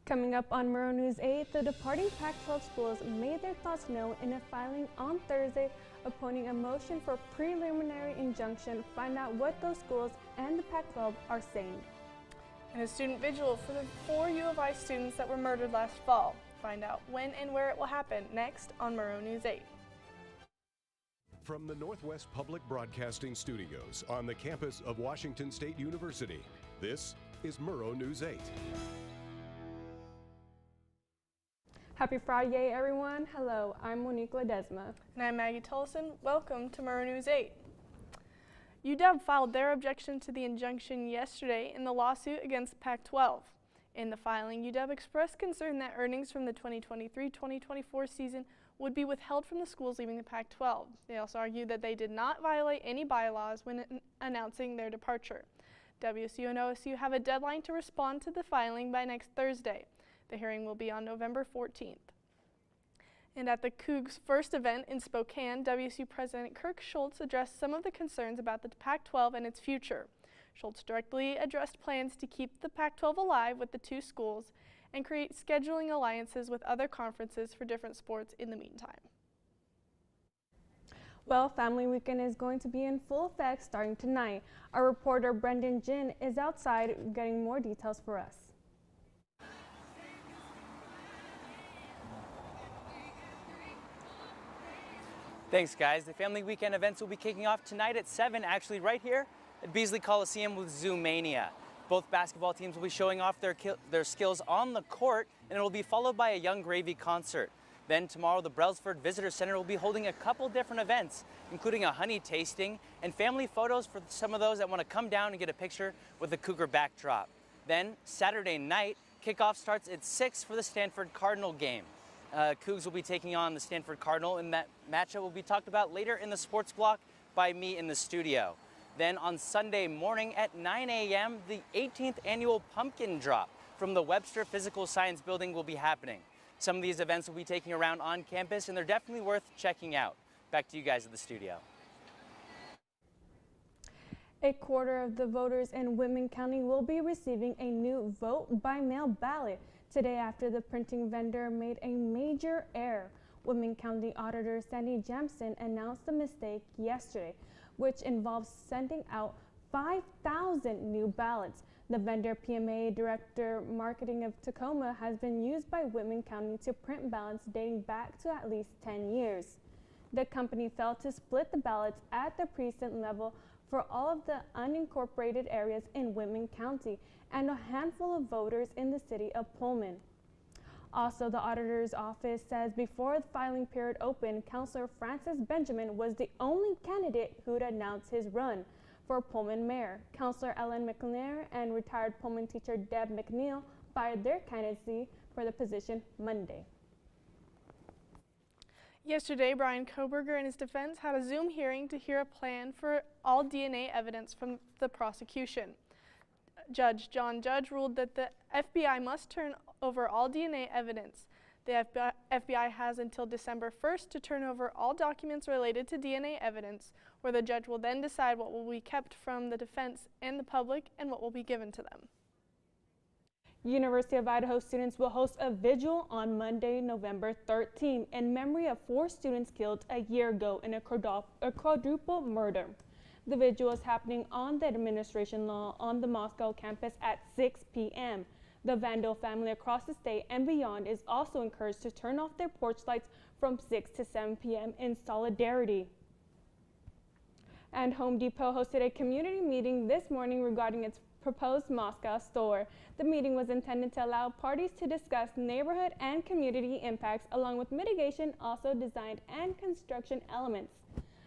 Coming up on Murrow News 8, the departing Pac-12 schools made their thoughts known in a filing on Thursday opposing a motion for preliminary injunction. Find out what those schools and the Pac-12 are saying. And a student vigil for the 4 U of I students that were murdered last fall. Find out when and where it will happen next on Murrow News 8. From the Northwest Public Broadcasting Studios on the campus of Washington State University, this is Murrow News 8. Happy Friday, everyone. Hello, I'm Monique Ledesma. And I'm Maggie Tullison. Welcome to Murrow News 8. UW filed their objection to the injunction yesterday in the lawsuit against Pac-12. In the filing, UW expressed concern that earnings from the 2023-2024 season would be withheld from the schools leaving the Pac-12. They also argued that they did not violate any bylaws when announcing their departure. WSU and OSU have a deadline to respond to the filing by next Thursday. The hearing will be on November 14th. And at the Cougs' first event in Spokane, WSU President Kirk Schultz addressed some of the concerns about the Pac-12 and its future. Schultz directly addressed plans to keep the Pac-12 alive with the two schools and create scheduling alliances with other conferences for different sports in the meantime. Well, Family Weekend is going to be in full effect starting tonight. Our reporter Brendan Jin is outside getting more details for us. Thanks, guys. The Family Weekend events will be kicking off tonight at 7, actually right here at Beasley Coliseum with Zoomania. Both basketball teams will be showing off their skills on the court, and it will be followed by a Young Gravy concert. Then tomorrow, the Brailsford Visitor Center will be holding a couple different events, including a honey tasting and family photos for some of those that want to come down and get a picture with the Cougar backdrop. Then Saturday night, kickoff starts at 6 for the Stanford Cardinal game. Cougs will be taking on the Stanford Cardinal, and that matchup will be talked about later in the sports block by me in the studio. Then on Sunday morning at 9 a.m., the 18th annual pumpkin drop from the Webster Physical Science Building will be happening. Some of these events will be taking around on campus, and they're definitely worth checking out. Back to you guys at the studio. A quarter of the voters in Whitman County will be receiving a new vote by mail ballot today after the printing vendor made a major error. Whitman County Auditor Sandy Jampson announced the mistake yesterday, which involves sending out 5,000 new ballots. The vendor, PMA Director Marketing of Tacoma, has been used by Whitman County to print ballots dating back to at least 10 years. The company failed to split the ballots at the precinct level for all of the unincorporated areas in Whitman County and a handful of voters in the city of Pullman. Also, the auditor's office says before the filing period opened, Councilor Francis Benjamin was the only candidate who'd announced his run for Pullman mayor. Councilor Ellen McNair and retired Pullman teacher Deb McNeil fired their candidacy for the position Monday. Yesterday, Brian Koberger and his defense had a Zoom hearing to hear a plan for all DNA evidence from the prosecution. Judge John Judge ruled that the FBI must turn over all DNA evidence. The FBI has until December 1st to turn over all documents related to DNA evidence, where the judge will then decide what will be kept from the defense and the public and what will be given to them. University of Idaho students will host a vigil on Monday, November 13, in memory of 4 students killed a year ago in a quadruple murder. The vigil is happening on the administration lawn on the Moscow campus at 6 p.m. The Vandal family across the state and beyond is also encouraged to turn off their porch lights from 6 to 7 p.m. in solidarity. And Home Depot hosted a community meeting this morning regarding its proposed Moscow store. The meeting was intended to allow parties to discuss neighborhood and community impacts along with mitigation, also design and construction elements.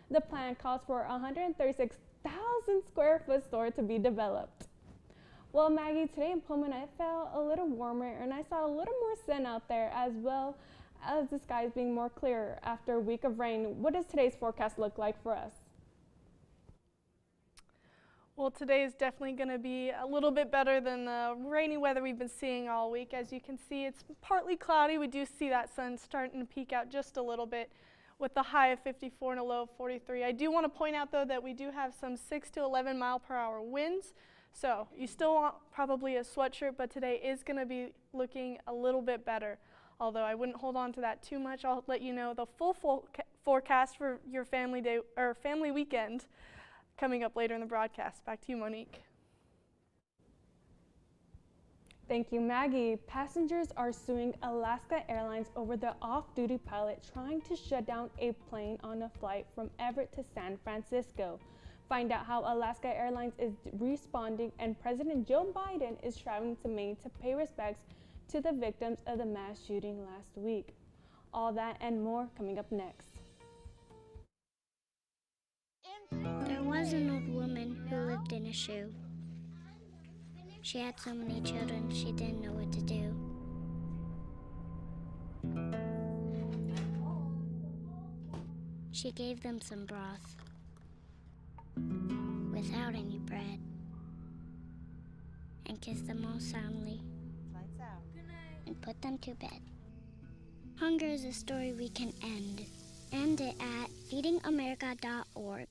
The plan calls for a 136,000 square foot store to be developed. Well, Maggie, today in Pullman I felt a little warmer and I saw a little more sun out there, as well as the skies being more clear after a week of rain. What does today's forecast look like for us? Well, today is definitely going to be a little bit better than the rainy weather we've been seeing all week. As you can see, it's partly cloudy. We do see that sun starting to peek out just a little bit with the high of 54 and a low of 43. I do want to point out, though, that we do have some 6 to 11 mile per hour winds. So you still want probably a sweatshirt, but today is going to be looking a little bit better. Although I wouldn't hold on to that too much. I'll let you know the full forecast for your family day or family weekend coming up later in the broadcast. Back to you, Monique. Thank you, Maggie. Passengers are suing Alaska Airlines over the off-duty pilot trying to shut down a plane on a flight from Everett to San Francisco. Find out how Alaska Airlines is responding, and President Joe Biden is traveling to Maine to pay respects to the victims of the mass shooting last week. All that and more coming up next. There was an old woman who lived in a shoe. She had so many children, she didn't know what to do. She gave them some broth without any bread and kissed them all soundly and put them to bed. Hunger is a story we can end. End it at feedingamerica.org.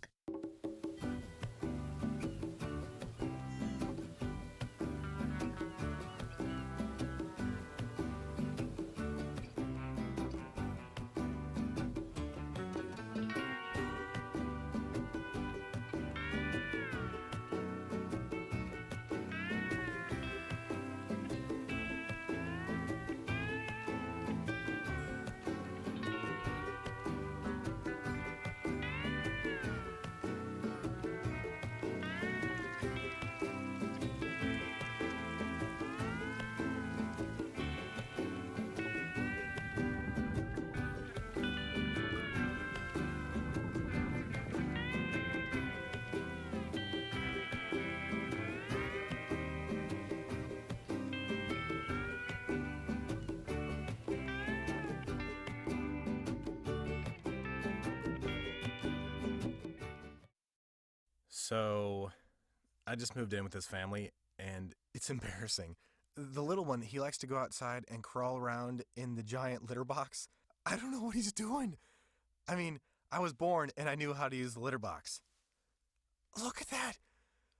So, I just moved in with his family, and it's embarrassing. The little one, he likes to go outside and crawl around in the giant litter box. I don't know what he's doing. I mean, I was born and I knew how to use the litter box. Look at that.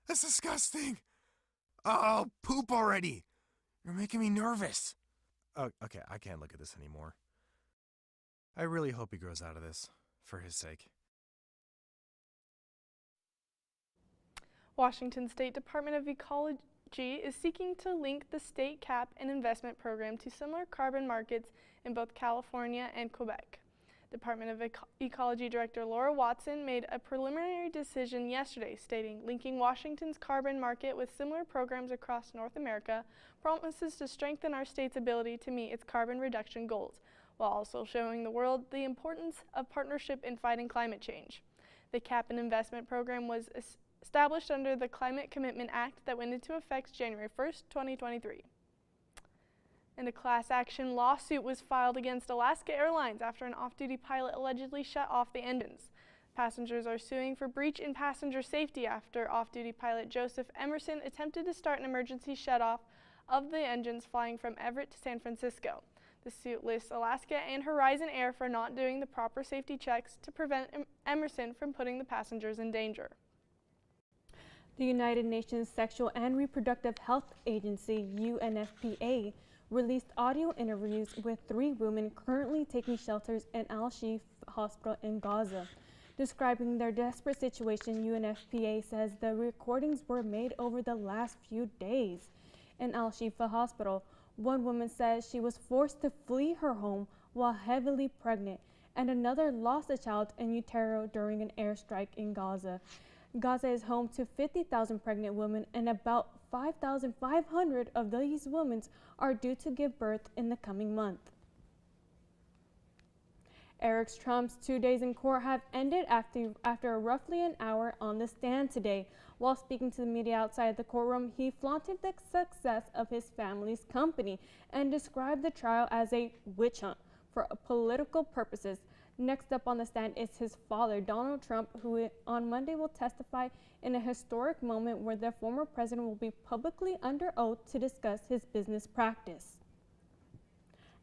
That's disgusting. Oh, poop already. You're making me nervous. Oh, okay, I can't look at this anymore. I really hope he grows out of this, for his sake. Washington State Department of Ecology is seeking to link the state cap and investment program to similar carbon markets in both California and Quebec. Department of Ecology Director Laura Watson made a preliminary decision yesterday stating linking Washington's carbon market with similar programs across North America promises to strengthen our state's ability to meet its carbon reduction goals, while also showing the world the importance of partnership in fighting climate change. The cap and investment program was established under the Climate Commitment Act that went into effect January 1st, 2023. And a class action lawsuit was filed against Alaska Airlines after an off-duty pilot allegedly shut off the engines. Passengers are suing for breach in passenger safety after off-duty pilot Joseph Emerson attempted to start an emergency shut-off of the engines flying from Everett to San Francisco. The suit lists Alaska and Horizon Air for not doing the proper safety checks to prevent Emerson from putting the passengers in danger. The United Nations Sexual and Reproductive Health Agency, UNFPA, released audio interviews with 3 women currently taking shelters in Al-Shifa Hospital in Gaza. Describing their desperate situation, UNFPA says the recordings were made over the last few days. In Al-Shifa Hospital, one woman says she was forced to flee her home while heavily pregnant, and another lost a child in utero during an airstrike in Gaza. Gaza is home to 50,000 pregnant women, and about 5,500 of these women are due to give birth in the coming month. Eric Trump's 2 days in court have ended after roughly an hour on the stand today. While speaking to the media outside the courtroom, he flaunted the success of his family's company and described the trial as a witch hunt for political purposes. Next up on the stand is his father, Donald Trump, who on Monday will testify in a historic moment where the former president will be publicly under oath to discuss his business practice.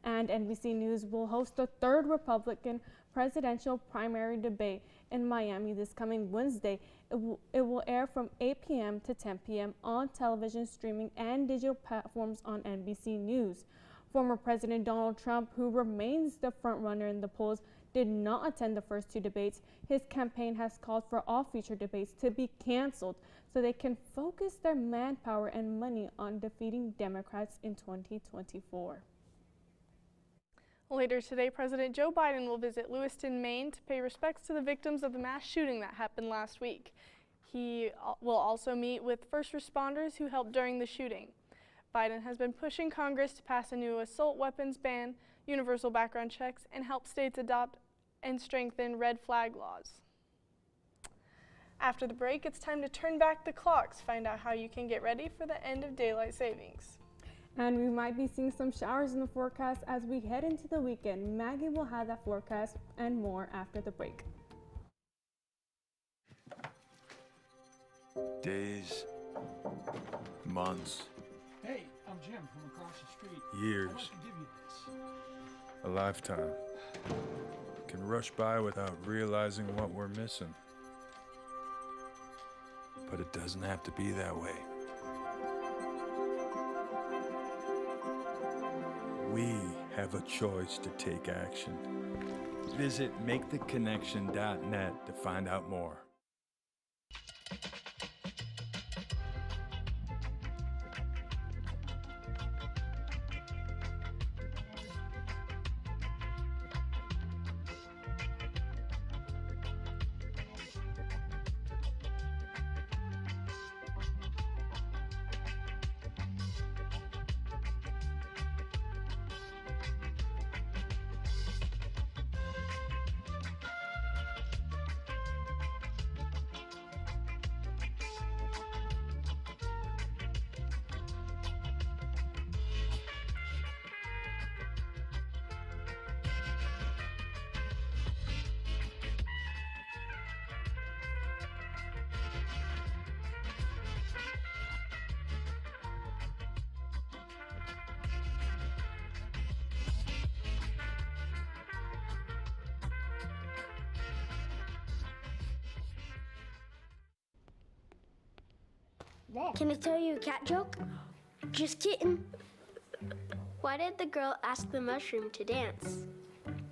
And NBC News will host the 3rd Republican presidential primary debate in Miami this coming Wednesday. It will air from 8 p.m. to 10 p.m. on television, streaming, and digital platforms on NBC News. Former President Donald Trump, who remains the frontrunner in the polls, did not attend the first two debates. His campaign has called for all future debates to be canceled so they can focus their manpower and money on defeating Democrats in 2024. Later today, President Joe Biden will visit Lewiston, Maine to pay respects to the victims of the mass shooting that happened last week. He will also meet with first responders who helped during the shooting. Biden has been pushing Congress to pass a new assault weapons ban, universal background checks, and help states adopt and strengthen red flag laws. After the break, it's time to turn back the clocks, find out how you can get ready for the end of daylight savings. And we might be seeing some showers in the forecast as we head into the weekend. Maggie will have that forecast and more after the break. Days, months. Hey, I'm Jim from across the street. Years. I'd like to give you this. A lifetime. Can rush by without realizing what we're missing. But it doesn't have to be that way. We have a choice to take action. Visit maketheconnection.net to find out more. Can I tell you a cat joke? Just kidding. Why did the girl ask the mushroom to dance?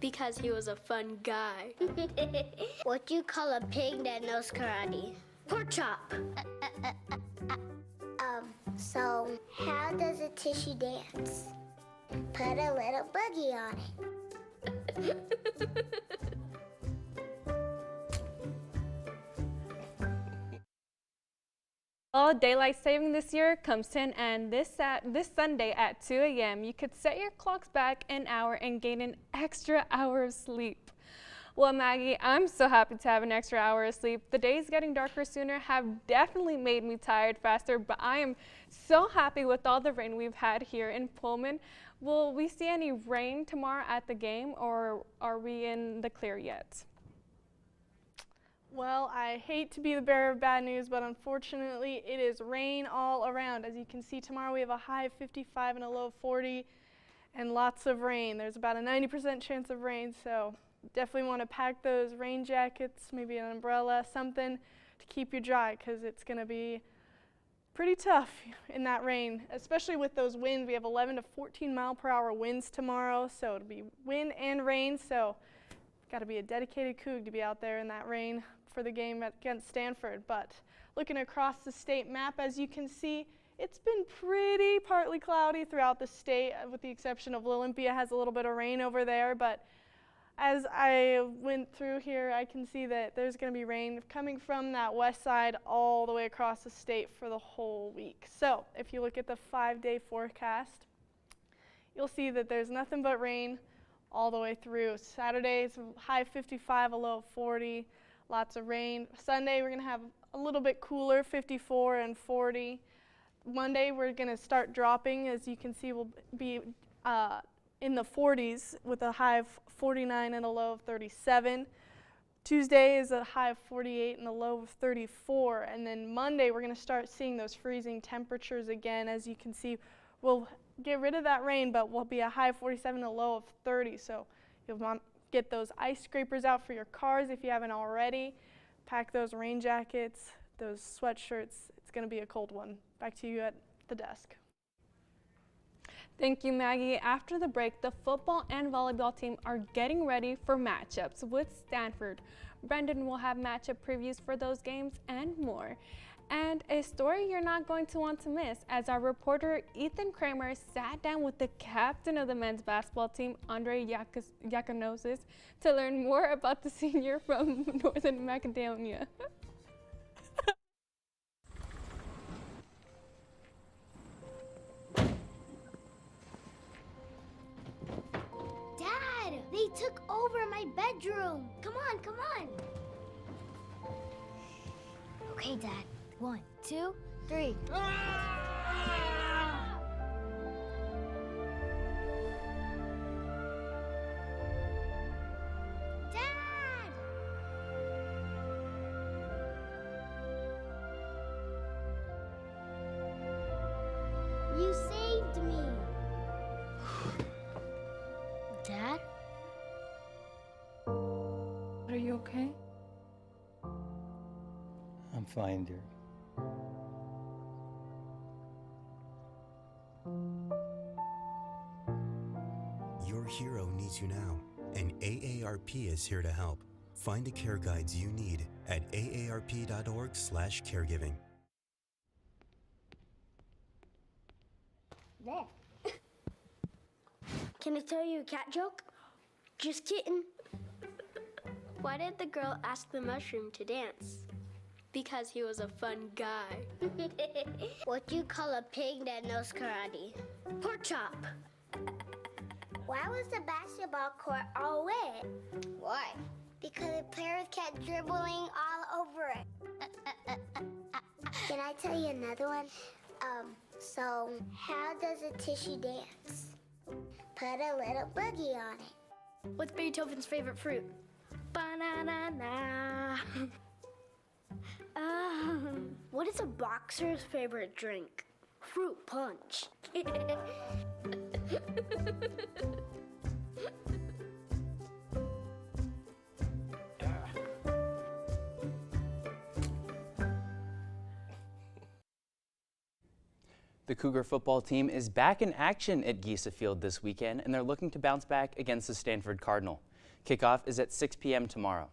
Because he was a fun guy. What do you call a pig that knows karate? Pork chop. So how does a tissue dance? Put a little boogie on it. All daylight saving this year comes to an end this Sunday at 2 a.m. You could set your clocks back an hour and gain an extra hour of sleep. Well, Maggie, I'm so happy to have an extra hour of sleep. The days getting darker sooner have definitely made me tired faster, but I am so happy with all the rain we've had here in Pullman. Will we see any rain tomorrow at the game, or are we in the clear yet? Well, I hate to be the bearer of bad news, but unfortunately it is rain all around. As you can see, tomorrow we have a high of 55 and a low of 40 and lots of rain. There's about a 90% chance of rain, so definitely want to pack those rain jackets, maybe an umbrella, something to keep you dry, because it's going to be pretty tough in that rain, especially with those winds. We have 11 to 14 mile per hour winds tomorrow, so it'll be wind and rain, so got to be a dedicated coug to be out there in that rain for the game against Stanford. But looking across the state map, as you can see, it's been pretty partly cloudy throughout the state, with the exception of Olympia has a little bit of rain over there. But as I went through here, I can see that there's going to be rain coming from that west side all the way across the state for the whole week. So if you look at the 5-day forecast, you'll see that there's nothing but rain all the way through. Saturday is a high 55, a low of 40, lots of rain. Sunday we're going to have a little bit cooler, 54 and 40. Monday we're going to start dropping. As you can see, we'll be in the 40s with a high of 49 and a low of 37. Tuesday is a high of 48 and a low of 34. And then Monday we're going to start seeing those freezing temperatures again. As you can see, we'll get rid of that rain, but we'll be a high of 47 and a low of 30. So you'll Get those ice scrapers out for your cars if you haven't already. Pack those rain jackets, those sweatshirts. It's going to be a cold one. Back to you at the desk. Thank you, Maggie. After the break, the football and volleyball team are getting ready for matchups with Stanford. Brendan will have matchup previews for those games and more. And a story you're not going to want to miss, as our reporter Ethan Kramer sat down with the captain of the men's basketball team, Andre Yakanosis, to learn more about the senior from Northern Macedonia. Dad, they took over my bedroom. Come on, come on. Okay, Dad. 1, 2, 3. Dad! You saved me. Dad? Are you okay? I'm fine, dear. Your hero needs you now, and AARP is here to help. Find the care guides you need at aarp.org/caregiving. There. Can I tell you a cat joke? Just kidding. Why did the girl ask the mushroom to dance? Because he was a fun guy. What do you call a pig that knows karate? Pork chop. Why was the basketball court all wet? Why? Because the players kept dribbling all over it. Can I tell you another one? So how does a tissue dance? Put a little boogie on it. What's Beethoven's favorite fruit? Banana. What is a boxer's favorite drink? Fruit punch. The Cougar football team is back in action at Giesa Field this weekend, and they're looking to bounce back against the Stanford Cardinal. Kickoff is at 6 p.m. tomorrow.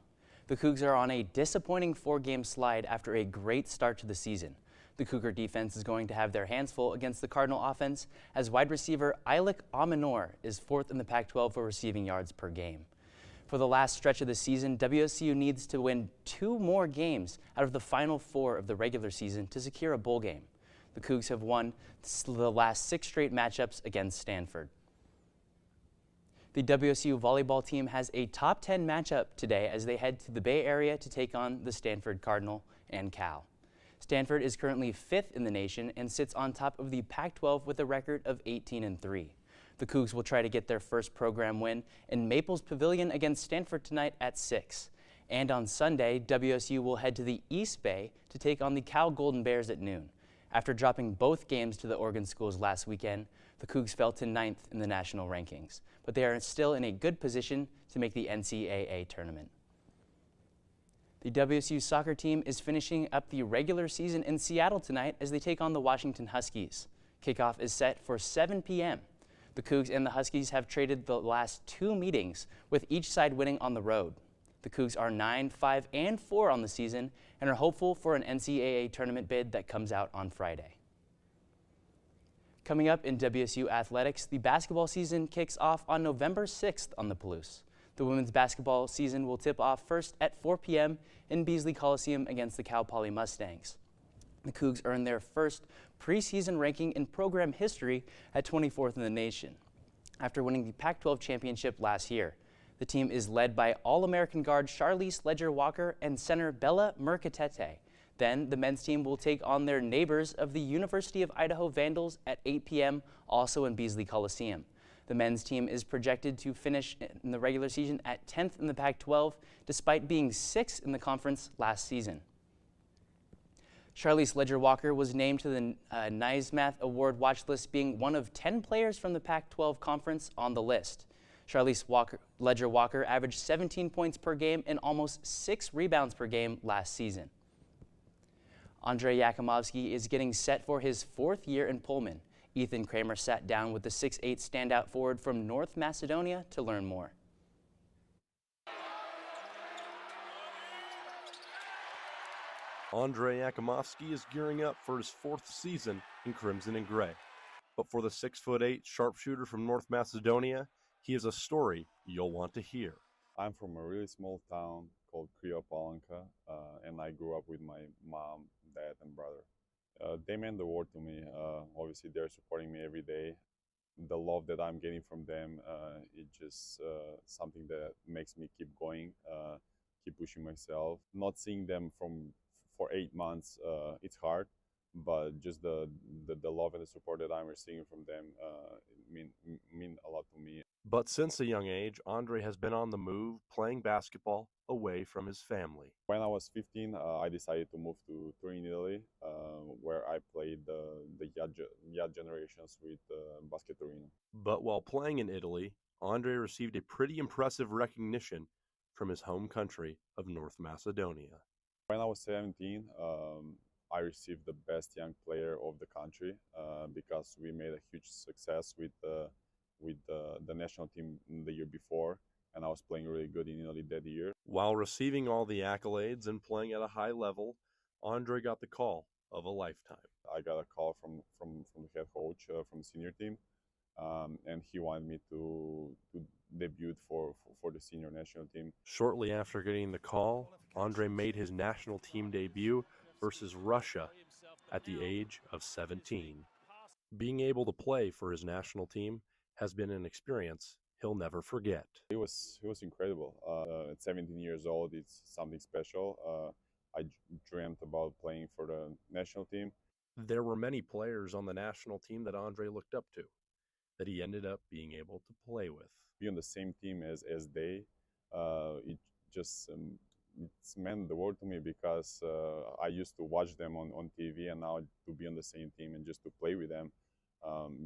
The Cougs are on a disappointing 4-game slide after a great start to the season. The Cougar defense is going to have their hands full against the Cardinal offense, as wide receiver Eilick Amanor is 4th in the Pac-12 for receiving yards per game. For the last stretch of the season, WSU needs to win 2 more games out of the final 4 of the regular season to secure a bowl game. The Cougs have won the last 6 straight matchups against Stanford. The WSU volleyball team has a top 10 matchup today as they head to the Bay Area to take on the Stanford Cardinal and Cal. Stanford is currently 5th in the nation and sits on top of the Pac-12 with a record of 18-3. The Cougs will try to get their first program win in Maples Pavilion against Stanford tonight at 6. And on Sunday, WSU will head to the East Bay to take on the Cal Golden Bears at noon. After dropping both games to the Oregon schools last weekend, the Cougs fell to 9th in the national rankings, but they are still in a good position to make the NCAA tournament. The WSU soccer team is finishing up the regular season in Seattle tonight as they take on the Washington Huskies. Kickoff is set for 7 p.m. The Cougs and the Huskies have traded the last 2 meetings, with each side winning on the road. The Cougs are 9, 5, and 4 on the season and are hopeful for an NCAA tournament bid that comes out on Friday. Coming up in WSU athletics, the basketball season kicks off on November 6th on the Palouse. The women's basketball season will tip off first at 4 p.m. in Beasley Coliseum against the Cal Poly Mustangs. The Cougs earned their first preseason ranking in program history at 24th in the nation, after winning the Pac-12 championship last year. The team is led by All-American guard Charlize Ledger-Walker and center Bella Mercatete. Then the men's team will take on their neighbors of the University of Idaho Vandals at 8 p.m., also in Beasley Coliseum. The men's team is projected to finish in the regular season at 10th in the Pac-12, despite being 6th in the conference last season. Charlize Ledger-Walker was named to the Naismith Award watch list, being one of 10 players from the Pac-12 conference on the list. Charlize Ledger-Walker averaged 17 points per game and almost 6 rebounds per game last season. Andrei Yakimovsky is getting set for his 4th year in Pullman. Ethan Kramer sat down with the 6'8" standout forward from North Macedonia to learn more. Andrei Yakimovsky is gearing up for his 4th season in Crimson and Gray. But for the 6'8" sharpshooter from North Macedonia, he has a story you'll want to hear. I'm from a really small town called Kriopolonka, and I grew up with my mom, dad, and brother. They meant the world to me. Obviously, they're supporting me every day. The love that I'm getting from them, it's just something that makes me keep going, keep pushing myself. Not seeing them for 8 months, it's hard, but just the love and the support that I'm receiving from them mean a lot to me. But since a young age, Andrei has been on the move, playing basketball away from his family. When I was 15, I decided to move to Turin, Italy, where I played the youth generations with Basket Torino. But while playing in Italy, Andrei received a pretty impressive recognition from his home country of North Macedonia. When I was 17, I received the best young player of the country because we made a huge success with the national team the year before, and I was playing really good in Italy that year. While receiving all the accolades and playing at a high level, Andrei got the call of a lifetime. I got a call from the head coach from the senior team, and he wanted me to debut for the senior national team. Shortly after getting the call, Andrei made his national team debut versus Russia at the age of 17. Being able to play for his national team has been an experience he'll never forget. It was incredible. At 17 years old, it's something special. I dreamt about playing for the national team. There were many players on the national team that Andrei looked up to, that he ended up being able to play with. Be on the same team as they, it just it's meant the world to me because I used to watch them on TV, and now to be on the same team and just to play with them,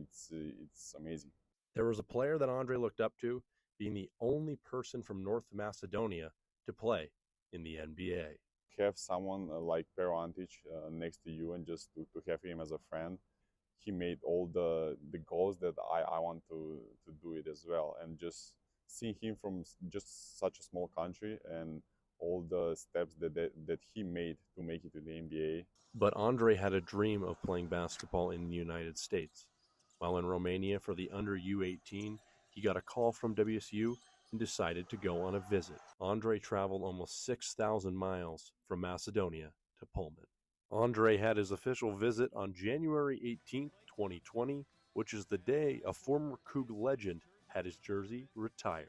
it's amazing. There was a player that Andrei looked up to, being the only person from North Macedonia to play in the NBA. Have someone like Pero Antic next to you and just to have him as a friend. He made all the goals that I want to do it as well. And just seeing him from just such a small country and all the steps that he made to make it to the NBA. But Andrei had a dream of playing basketball in the United States. While in Romania for the under U18, he got a call from WSU and decided to go on a visit. Andrei traveled almost 6,000 miles from Macedonia to Pullman. Andrei had his official visit on January 18, 2020, which is the day a former Coug legend had his jersey retired.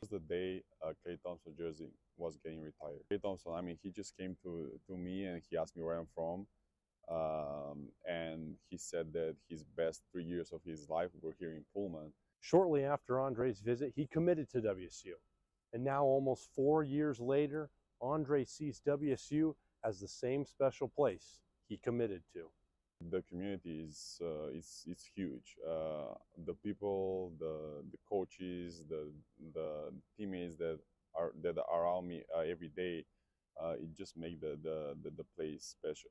It was the day Klay Thompson jersey was getting retired. Klay Thompson, he just came to me and he asked me where I'm from. And he said that his best 3 years of his life were here in Pullman. Shortly after Andrei's visit, he committed to WSU. And now, almost 4 years later, Andrei sees WSU as the same special place he committed to. The community is huge. The people, the coaches, the teammates that are around me every day, it just makes the place special.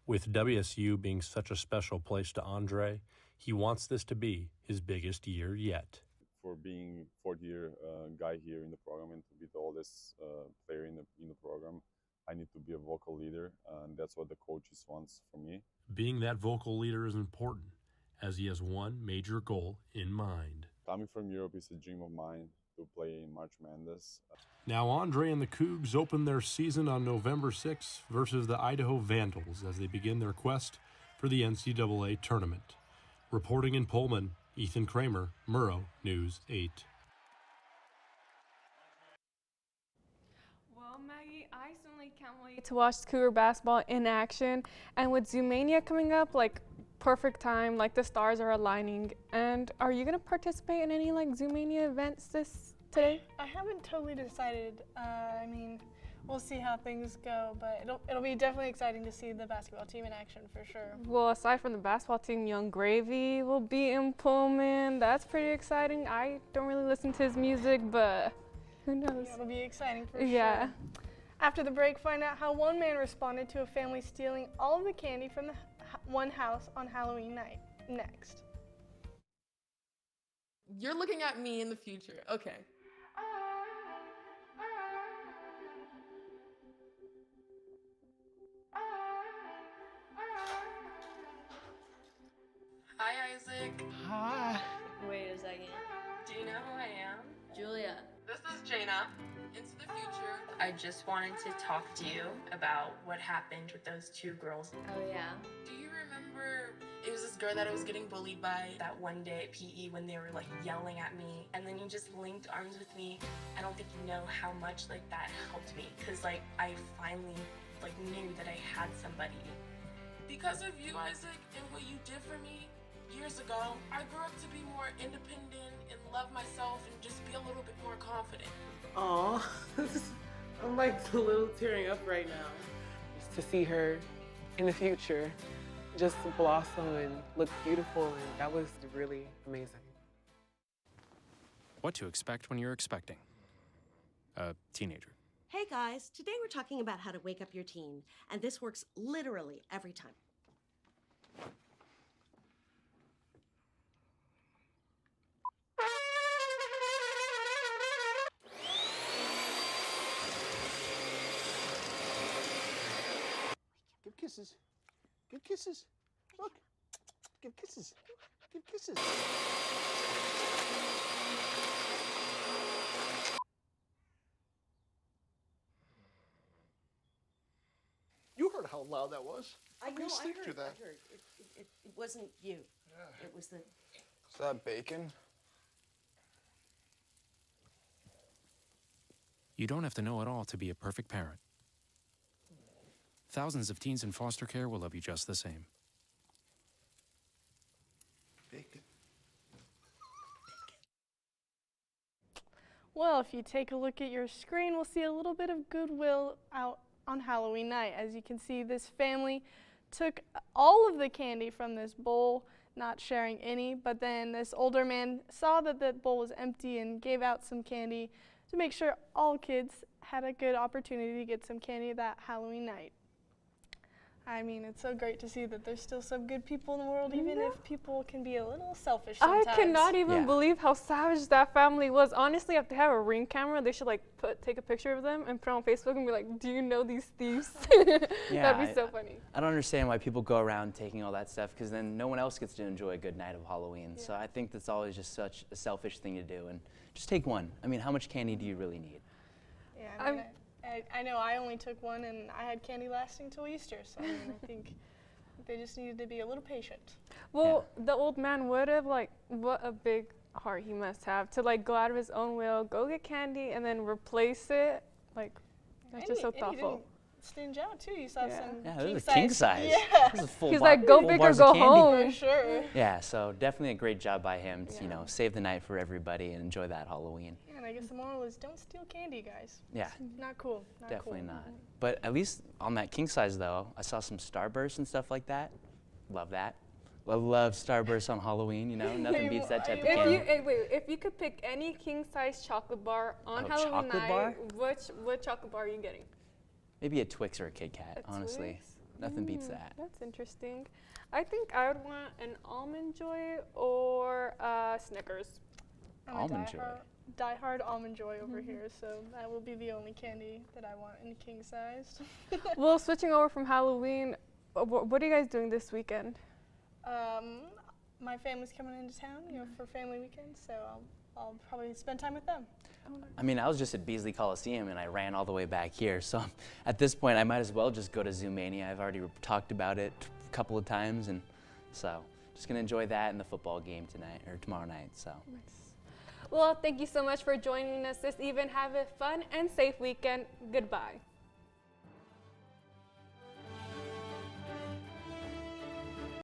With WSU being such a special place to Andrei, he wants this to be his biggest year yet. For being 4th-year guy here in the program and to be the oldest player in the program, I need to be a vocal leader, and that's what the coaches wants from me. Being that vocal leader is important, as he has one major goal in mind. Coming from Europe is a dream of mine, to play in March Madness. Now Andrei and the Cougs open their season on November 6th versus the Idaho Vandals as they begin their quest for the NCAA tournament. Reporting in Pullman, Ethan Kramer, Murrow, News 8. Well, Maggie, I certainly can't wait to watch Cougar basketball in action. And with Zoomania coming up, perfect time, the stars are aligning. And are you going to participate in any Zoomania events today? I haven't totally decided. We'll see how things go, but it'll be definitely exciting to see the basketball team in action for sure. Well, aside from the basketball team, Young Gravy will be in Pullman. That's pretty exciting. I don't really listen to his music, but who knows? Yeah, it'll be exciting for Yeah. sure. After the break, find out how one man responded to a family stealing all of the candy from the one house on Halloween night. Next. You're looking at me in the future. Okay. Hi, Isaac. Hi. Wait a second. Do you know who I am? Julia. This is Jaina. Into the future. I just wanted to talk to you about what happened with those two girls. Oh, yeah? Do you remember it was this girl that I was getting bullied by that one day at PE when they were like yelling at me, and then you just linked arms with me? I don't think you know how much like that helped me, because like I finally like knew that I had somebody. Because of you, Isaac, and what you did for me years ago, I grew up to be more independent and love myself and just be a little bit more confident. Aw, I'm like a little tearing up right now. Just to see her in the future just blossom and look beautiful, and that was really amazing. What to expect when you're expecting a teenager. Hey guys, today we're talking about how to wake up your teen, and this works literally every time. Give kisses. Give kisses. Look. Give kisses. Give kisses. You heard how loud that was. I know, I sleep heard, through that. I heard. It wasn't you. Yeah. It was the... Is that bacon? You don't have to know it all to be a perfect parent. Thousands of teens in foster care will love you just the same. Bacon. Well, if you take a look at your screen, we'll see a little bit of goodwill out on Halloween night. As you can see, this family took all of the candy from this bowl, not sharing any, but then this older man saw that the bowl was empty and gave out some candy to make sure all kids had a good opportunity to get some candy that Halloween night. I mean, it's so great to see that there's still some good people in the world, even if people can be a little selfish sometimes. I cannot even believe how savage that family was. Honestly, if they have a Ring camera, they should like take a picture of them and put it on Facebook and be like, "Do you know these thieves?" That'd be so funny. I don't understand why people go around taking all that stuff, because then no one else gets to enjoy a good night of Halloween. Yeah. So I think that's always just such a selfish thing to do. And just take one. I mean, how much candy do you really need? Yeah, I mean, I know I only took one, and I had candy lasting till Easter, so I mean, I think they just needed to be a little patient. Well, the old man would have, like, what a big heart he must have to, like, go out of his own will, go get candy, and then replace it. Like, that's just so thoughtful. Stinge out too. You saw some this is a king size. Yeah. This is full He's like, go big or go home. For sure. Yeah, so definitely a great job by him to, you know, save the night for everybody and enjoy that Halloween. Yeah, and I guess the moral is don't steal candy, guys. Yeah. It's not cool. Not Definitely cool. not. But at least on that king size though, I saw some Starbursts and stuff like that. Love that. Love Starbursts on Halloween, you know, nothing beats that type of candy. If you could pick any king size chocolate bar on Halloween chocolate night, bar? what chocolate bar are you getting? Maybe a Twix or a Kit Kat, honestly. Twix? Nothing beats that. That's interesting. I think I would want an Almond Joy or Snickers. I'm Almond a Joy. diehard Almond Joy over here, so that will be the only candy that I want in king size. Well, switching over from Halloween, what are you guys doing this weekend? My family's coming into town, you know, for family weekend, so I'll probably spend time with them. I mean, I was just at Beasley Coliseum and I ran all the way back here, so at this point I might as well just go to Zoomania. I've already talked about it a couple of times, and so just gonna enjoy that and the football game tonight or tomorrow night. So. Well, thank you so much for joining us this evening. Have a fun and safe weekend. Goodbye.